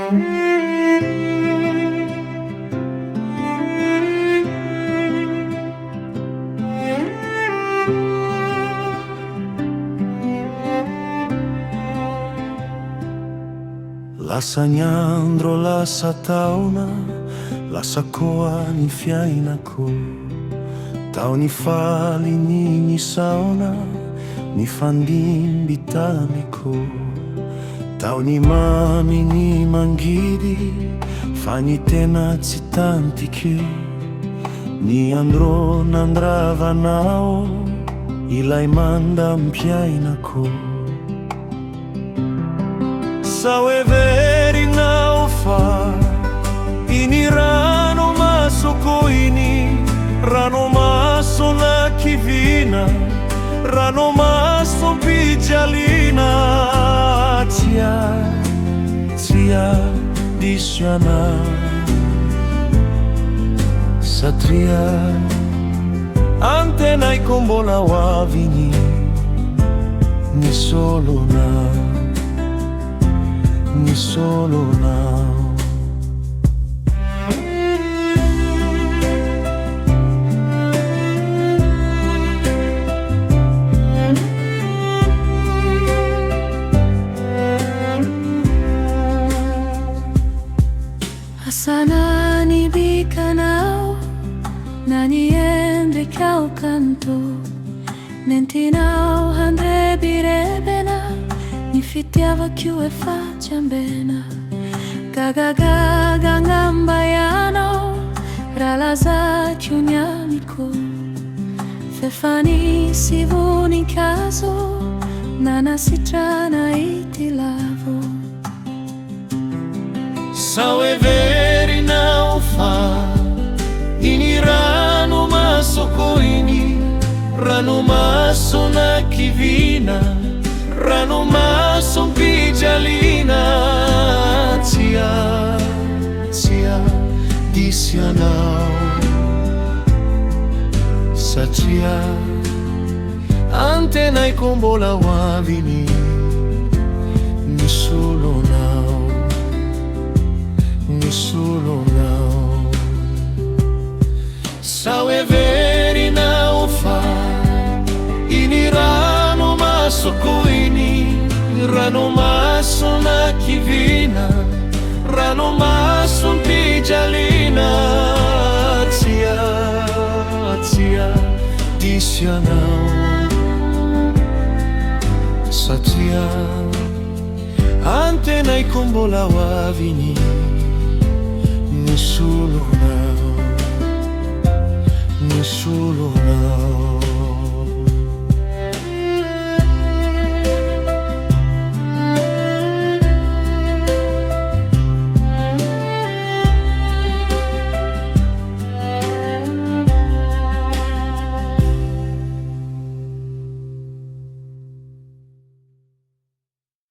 Lasa nyandro, lasa taona, lasa koa ny fiainako. Tao ny faly ny saona, ny fandimby tamiko. Tao ny mamy ny mangidy, fa ny tena tsy tantiky. Ny andro nandravanao, ilay mandam-piainako. Sao è verinao fa ini ranomasoko ini ranomaso na kivina ranomaso pijalina tia disiana satria antenai kombola wavini ni solo now. Asana nibika nao na niende kau kanto nentinao handre birebena nifitiava kiu e facciambena gagagaga ngambayano ralaza chiunyamiko fefani sivuni caso nana sitrana itilavo. Sao è verinao fa ini ranomasoko ini ranomaso na kivina ranomaso pijalina tia disianao satria antenai kombola wavini ni solo now. Sao è verinao fa ini ranomasoko ini ranomaso na kivina ranomaso pijalina tia disianao satria antenai kombola wavini ni solo now.